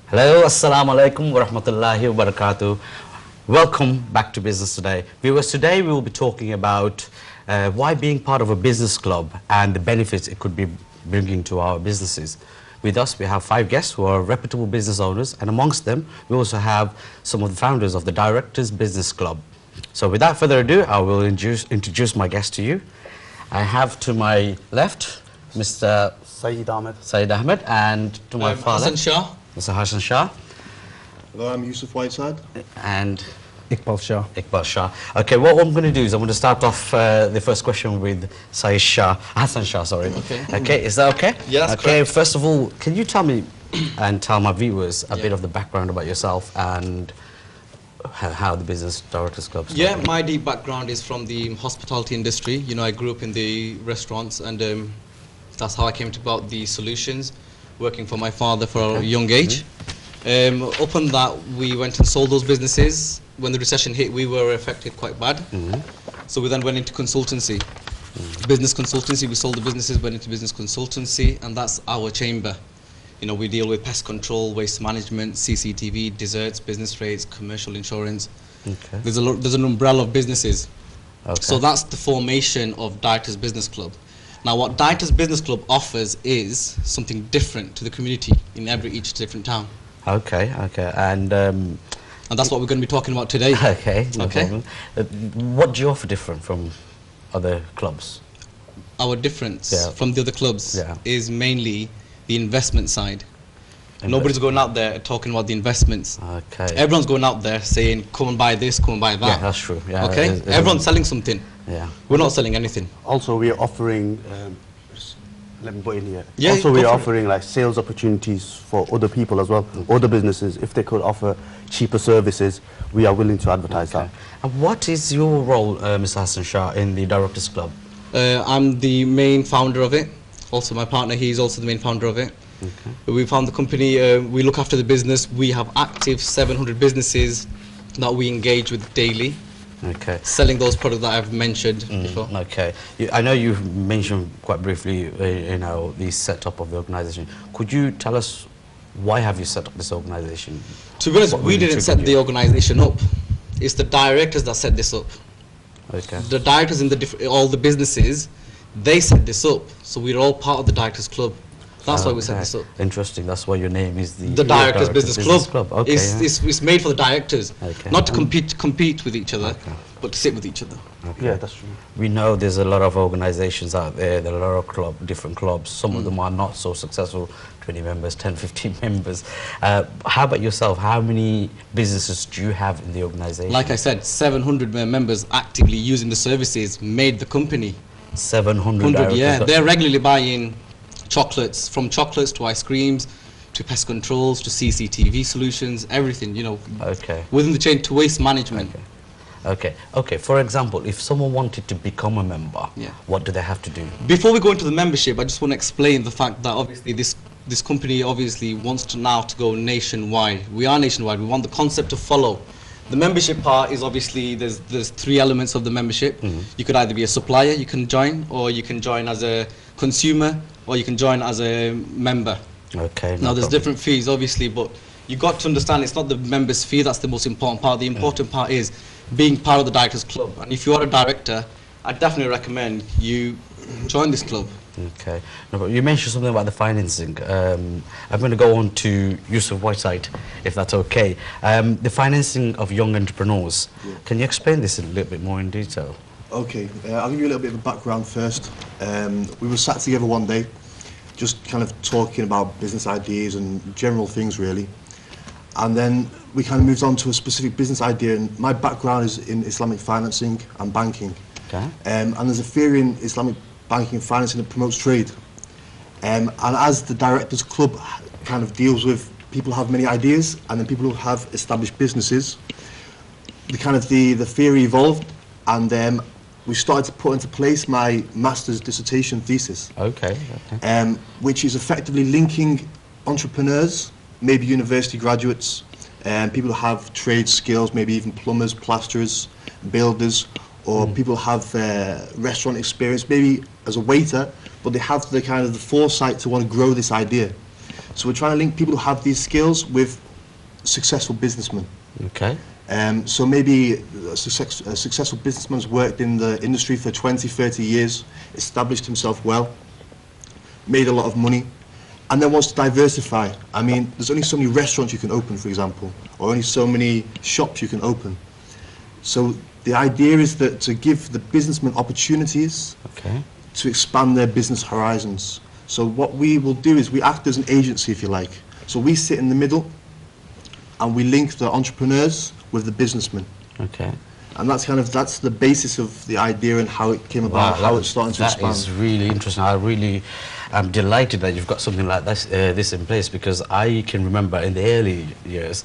Hello, assalamu alaikum wa rahmatullahi wa barakatuh. Welcome back to Business Today. Viewers, today we will be talking about why being part of a business club and the benefits it could be bringing to our businesses. With us, we have 5 guests who are reputable business owners, and amongst them, we also have some of the founders of the Directors Business Club. So without further ado, I will introduce my guests to you. I have to my left, Mr. Saeed Ahmed, and to my father, Hassan Shah. Mr. Hassan Shah. Hello, I'm Yusuf Whiteside. And Iqbal Shah. Iqbal Shah. Okay, what I'm going to do is I'm going to start off the first question with Saeed Shah, Hassan Shah, sorry. Okay, is that okay? Yeah, that's okay, correct. first of all, can you tell me and tell my viewers a bit of the background about yourself and how the Business Directors Club started? Yeah, my deep background is from the hospitality industry. You know, I grew up in the restaurants, and that's how I came to about the solutions, working for my father for a young age. Up on that, we went and sold those businesses. When the recession hit, we were affected quite bad. So we then went into consultancy, business consultancy. We sold the businesses, went into business consultancy, and that's our chamber. You know, we deal with pest control, waste management, CCTV, desserts, business rates, commercial insurance. Okay. There's an umbrella of businesses. Okay. So that's the formation of Directors Business Club. Now, what Directors Business Club offers is something different to the community in each different town. Okay, okay, and that's what we're going to be talking about today. okay, no problem. What do you offer different from other clubs? Our difference from the other clubs is mainly the investment side. Nobody's going out there talking about the investments. Okay. Everyone's going out there saying, come and buy this, come and buy that. Yeah, that's true. Yeah, okay? Everyone's selling something. Yeah. We're not selling anything. Also, we are offering, let me put in here. Yeah, also, we are offering like sales opportunities for other people as well, other businesses. If they could offer cheaper services, we are willing to advertise that. And what is your role, Mr. Hassan Shah, in the Directors Club? I'm the main founder of it. Also, my partner, he's also the main founder of it. Okay. We found the company, we look after the business. We have active 700 businesses that we engage with daily. Okay. Selling those products that I've mentioned before. Okay. I know you mentioned quite briefly, you know, the setup of the organisation. Could you tell us why have you set up this organisation? To be honest, we didn't set the organisation up. It's the directors that set this up. Okay. The directors in all the businesses, they set this up. So we're all part of the Directors Club. That's why we set this up. Interesting. That's why your name is the Directors Business Club. Okay. It's made for the directors, not to compete with each other, but to sit with each other. Okay. Yeah, that's true. We know there's a lot of organizations out there, there are a lot of different clubs. Some of them are not so successful, 20 members, 10, 15 members. How about yourself? How many businesses do you have in the organization? Like I said, 700 members actively using the services made the company. 700? Yeah. They're regularly buying chocolates, from chocolates to ice creams, to pest controls, to CCTV solutions, everything, you know, within the chain, to waste management. Okay. For example, if someone wanted to become a member, what do they have to do? Before we go into the membership, I just want to explain the fact that obviously this company obviously wants to now to go nationwide. We are nationwide. We want the concept to follow. The membership part is obviously, there's 3 elements of the membership. You could either be a supplier, you can join, or you can join as a consumer, or you can join as a member. Okay. Now there's different fees obviously, but you got to understand it's not the members fee that's the most important part. The important part is being part of the Directors Club. And if you are a director, I definitely recommend you join this club. Okay. No, but you mentioned something about the financing. I'm going to go on to Yusuf Whiteside, if that's okay. The financing of young entrepreneurs. Can you explain this a little bit more in detail? Okay, I'll give you a little bit of a background first. We were sat together one day, just kind of talking about business ideas and general things really. And then we kind of moved on to a specific business idea, and my background is in Islamic financing and banking. Okay. And there's a theory in Islamic banking and financing that promotes trade. And as the Directors Club kind of deals with people who have many ideas and then people who have established businesses, the theory evolved, and we started to put into place my master's dissertation thesis. Okay. Which is effectively linking entrepreneurs, maybe university graduates, people who have trade skills, maybe even plumbers, plasterers, builders, or people who have restaurant experience, maybe as a waiter, but they have the foresight to want to grow this idea. So we're trying to link people who have these skills with successful businessmen. Okay. So maybe a successful businessman's worked in the industry for 20, 30 years, established himself well, made a lot of money, and then wants to diversify. I mean, there's only so many restaurants you can open, for example, or only so many shops you can open. So the idea is that to give the businessmen opportunities Okay. to expand their business horizons. So what we will do is we act as an agency, if you like. So we sit in the middle and we link the entrepreneurs with the businessmen. Okay. And that's the basis of the idea and how it came about, how it's starting to That expand. is really interesting. I really am delighted that you've got something like this in place, because I can remember in the early years,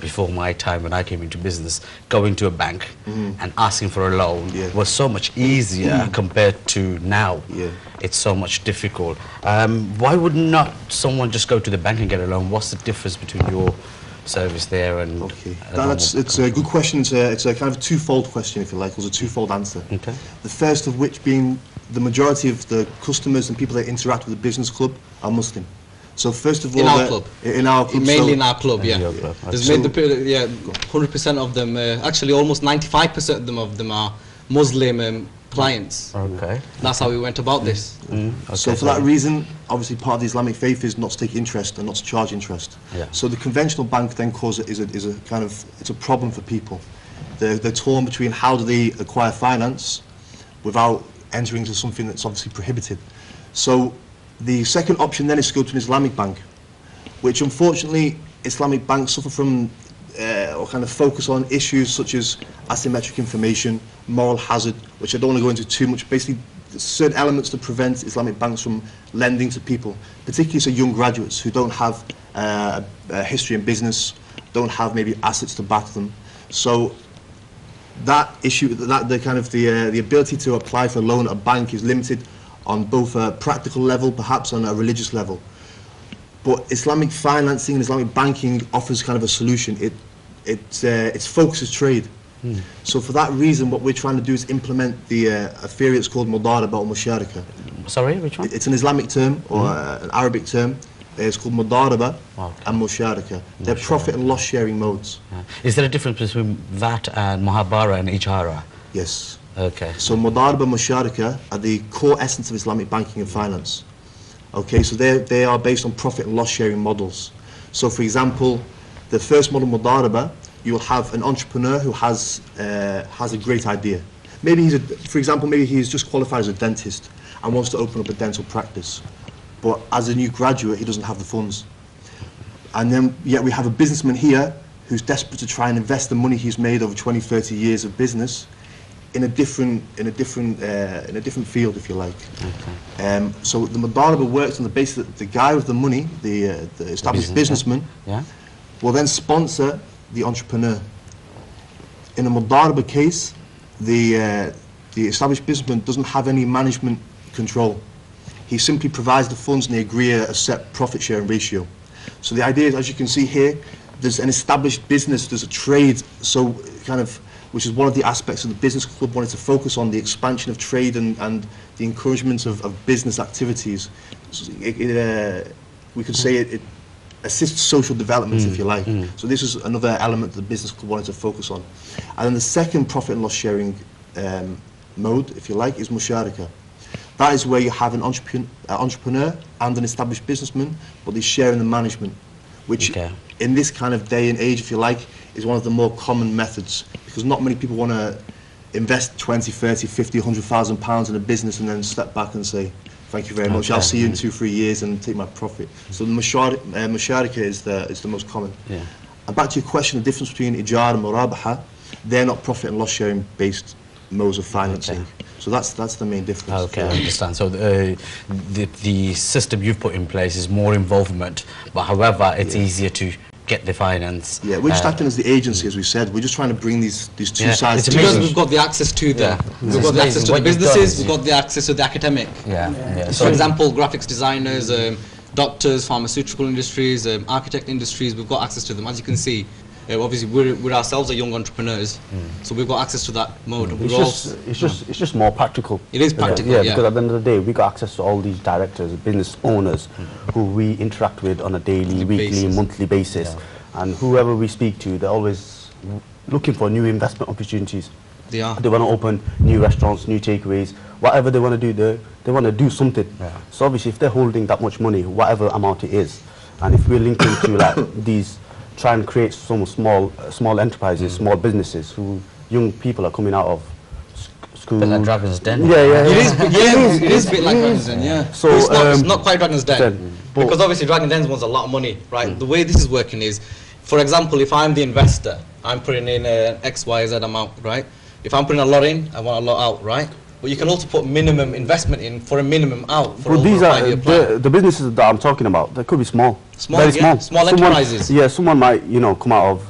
before my time when I came into business, going to a bank and asking for a loan was so much easier compared to now. Yeah. It's so much difficult. Why would not someone just go to the bank and get a loan? What's the difference between your service there and it's a good question. It's a kind of twofold question, if you like. It's a twofold answer. Okay. The first of which being the majority of the customers and people that interact with the business club are Muslim. So first of all, In our club. In our club. Mainly so in our club, yeah. your club, okay. There's made the 100% of them. Actually, almost 95% of them are Muslim clients. Okay. That's how we went about this. Okay, So for that reason, obviously part of the Islamic faith is not to take interest and not to charge interest. Yeah. So the conventional bank then it's a problem for people. They're torn between how do they acquire finance without entering into something that's obviously prohibited. So the second option then is to go to an Islamic bank, which unfortunately Islamic banks suffer from or kind of focus on issues such as asymmetric information, moral hazard, which I don't want to go into too much. Basically, certain elements to prevent Islamic banks from lending to people, particularly so young graduates who don't have a history in business, don't have maybe assets to back them. So that issue, the ability to apply for a loan at a bank is limited on both a practical level, perhaps on a religious level. But Islamic financing and Islamic banking offers kind of a solution. Its focus is trade. So for that reason, what we're trying to do is implement a theory that's called Mudaraba or Musharaka. Sorry, which one? It's an Islamic term or an Arabic term. It's called Mudaraba and Musharaka. They're profit and loss sharing modes. Is there a difference between that and Muhabara and Ijara? Yes. Okay. So Mudaraba and Musharaka are the core essence of Islamic banking and finance. Okay, so they are based on profit and loss sharing models. So for example, the first model, Mudaraba, you will have an entrepreneur who has a great idea. Maybe for example, maybe he's just qualified as a dentist and wants to open up a dental practice. But as a new graduate, he doesn't have the funds. And then yet we have a businessman here who's desperate to try and invest the money he's made over 20, 30 years of business in a different field, if you like. Okay. So the Mudaraba works on the basis that the guy with the money, the established businessman, will then sponsor the entrepreneur. In a Mudaraba case, the established businessman doesn't have any management control. He simply provides the funds and they agree a set profit sharing ratio. So the idea is, as you can see here, there's an established business, there's a trade, so which is one of the aspects of the business club wanted to focus on, the expansion of trade and the encouragement of business activities. So we could say it assists social development, if you like. So this is another element that the business club wanted to focus on. And then the second profit and loss sharing mode, if you like, is Musharaka. That is where you have an entrepreneur and an established businessman, but they share in the management, which in this kind of day and age, if you like, is one of the more common methods, because not many people want to invest 20, 30, 50, 100,000 pounds in a business and then step back and say, thank you very much, I'll see you in 2-3 years and take my profit. So the Musharaka is the most common. And back to your question, the difference between Ijar and Murabaha, they're not profit and loss sharing based modes of financing. So that's the main difference. Okay, I understand. So the system you've put in place is more involvement, but however, it's easier to get the finance. Yeah, we're just acting as the agency, as we said. We're just trying to bring these two sides together. Because we've got the access to we've got the access to the businesses, we've got the access to the academic. So for example, graphics designers, doctors, pharmaceutical industries, architect industries, we've got access to them. As you can see, Obviously, we're ourselves are young entrepreneurs, so we've got access to that mode. And It's just more practical. It is practical, yeah, yeah. because at the end of the day, we got access to all these directors, business owners, who we interact with on a daily, weekly, basis. monthly basis, and whoever we speak to, they're always looking for new investment opportunities. They are. They want to open new restaurants, new takeaways, whatever they want to do. They want to do something. Yeah. So obviously, if they're holding that much money, whatever amount it is, and if we're linking to like these, try and create some small enterprises, small businesses, who young people are coming out of school. Bit like Dragon's Den. It is a bit like Dragon's Den, yeah. So, But it's not quite Dragon's Den. but- Because obviously Dragon's Den wants a lot of money, right? The way this is working is, for example, if I'm the investor, I'm putting in X, Y, Z amount, right? If I'm putting a lot in, I want a lot out, right? But you can also put minimum investment in for a minimum out for But over these a are 5-year plan. the businesses that I'm talking about. They could be small, Small, very yeah, small. small enterprises. Yeah, someone might come out of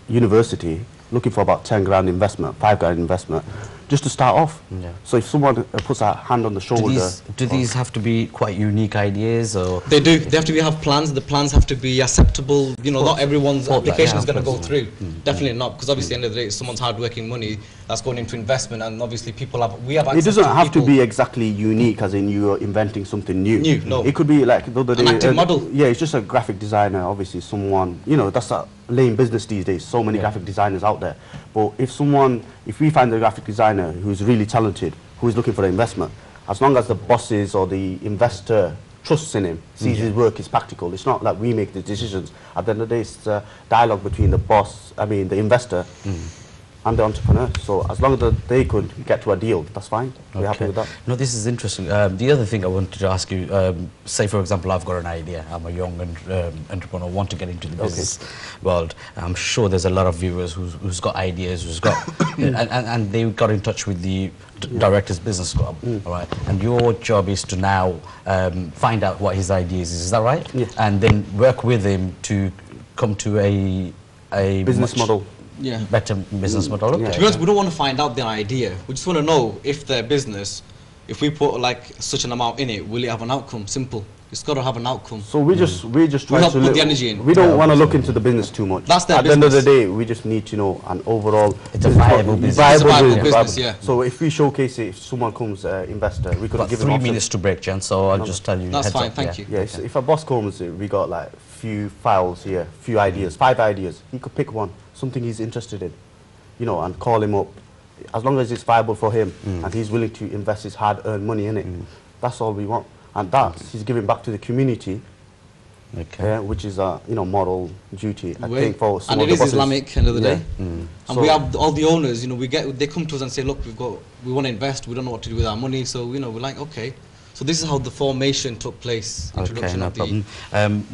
university looking for about 10 grand investment, 5 grand investment, just to start off. Yeah. So if someone puts a hand on the shoulder, Do these have to be quite unique ideas, or They do. They have to have plans. The plans have to be acceptable. Not everyone's application is going to go through. Definitely not, because obviously, at the end of the day, it's someone's hard-working money that's going into investment, and obviously, we have access it doesn't to have to people. be exactly unique, as in you're inventing something new. New, no. It could be like the other day. active model. Yeah, it's just a graphic designer. Obviously, someone that's a lame business these days. So many graphic designers out there. But if we find a graphic designer who's really talented, who is looking for an investment, as long as the bosses or the investor trusts in him, sees his work is practical. It's not like we make the decisions. At the end of the day, it's a dialogue between the investor, and the entrepreneur. So as long as they could get to a deal, that's fine. We're happy with that. No, this is interesting. The other thing I wanted to ask you, say for example, I've got an idea. I'm a young entrepreneur, want to get into the business world. I'm sure there's a lot of viewers who's got ideas, who's got, and they got in touch with the Directors Business Club, all right? And your job is to now find out what his ideas is that right? Yes. And then work with him to come to a Business model. Yeah. better business model. Okay. To be honest, we don't want to find out their idea. We just want to know if their business, if we put like such an amount in it, will it have an outcome? Simple. It's got to have an outcome. So we just try help to put the energy in. We don't want to look into the business too much. That's their At the end of the business. day, we just need to know an overall. It's a viable business. It's a viable business, yeah. So if we showcase it, if someone comes investor, we could Got give 3 him options. minutes to break, Jan, so I'll just tell you. That's heads fine, up, thank yeah. you. Yeah, so if a boss comes, we got like few files here, few ideas, 5 ideas. He could pick one, something he's interested in, and call him up. As long as it's viable for him and he's willing to invest his hard-earned money in it, that's all we want. And he's giving back to the community, Okay. which is a moral duty. I Way. think for some And of it the is bosses. Islamic end of the Yeah. day. And So- we have all the owners, they come to us and say, look, we want to invest, we don't know what to do with our money, so we're like, okay. So this is how the formation took place. Okay, Introduction no of the problem.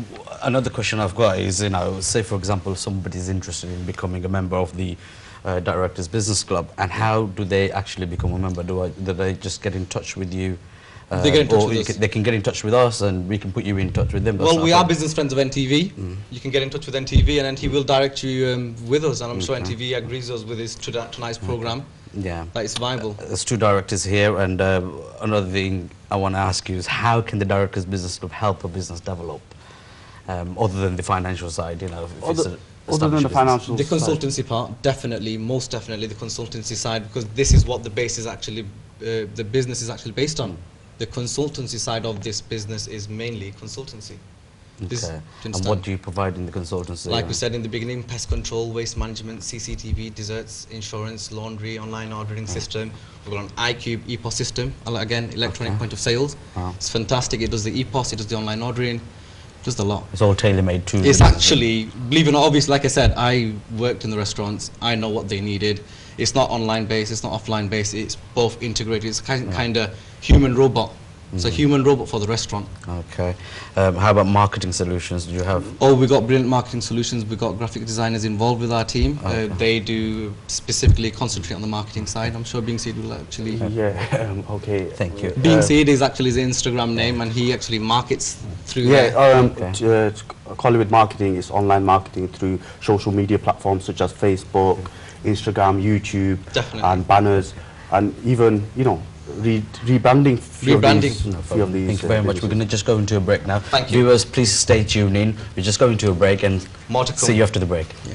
Another question I've got is, say for example, somebody's interested in becoming a member of the Directors Business Club, and how do they actually become a member? Do they just get in touch with you? They get in touch or with us. they can get in touch with us, and we can put you in touch with them. That's Well, not we a are problem. business friends of NTV. You can get in touch with NTV, and NTV will direct you with us. And I'm sure NTV agrees us with this tonight's program Yeah. that it's viable. There's 2 directors here, and another thing I want to ask you is, how can the Directors Business Club help a business develop, other than the financial side? If it's a Other than the established business? financial The side. consultancy part, definitely, most definitely the consultancy side, because this is what the base is actually, the business is actually based on. The consultancy side of this business is mainly consultancy. This- Okay. do you And understand? what do you provide in the consultancy? Like we said in the beginning, pest control, waste management, CCTV, desserts, insurance, laundry, online ordering system. We've got an iCube EPOS system, again, electronic point of sales. Wow. It's fantastic. It does the EPOS, it does the online ordering, does a lot. It's all tailor-made to. It's actually, believe it or not, obviously, like I said, I worked in the restaurants. I know what they needed. It's not online based, it's not offline based, it's both integrated. It's kind of human robot. It's a human robot for the restaurant. Okay. How about marketing solutions? Do you have? Oh, we got brilliant marketing solutions. We got graphic designers involved with our team. They do specifically concentrate on the marketing side. I'm sure Being Seed will actually. Yeah. Okay. Thank you. Being Seed is actually his Instagram name, and he actually markets through Yeah, there. Hollywood marketing is online marketing through social media platforms such as Facebook, Instagram, YouTube, Definitely. and banners, and even rebranding. Rebranding. Few of these. Thank you very much. We're going to just go into a break now. Thank you. Viewers, please stay tuned in. We're just going to a break, and More to come. see you after the break. Yeah.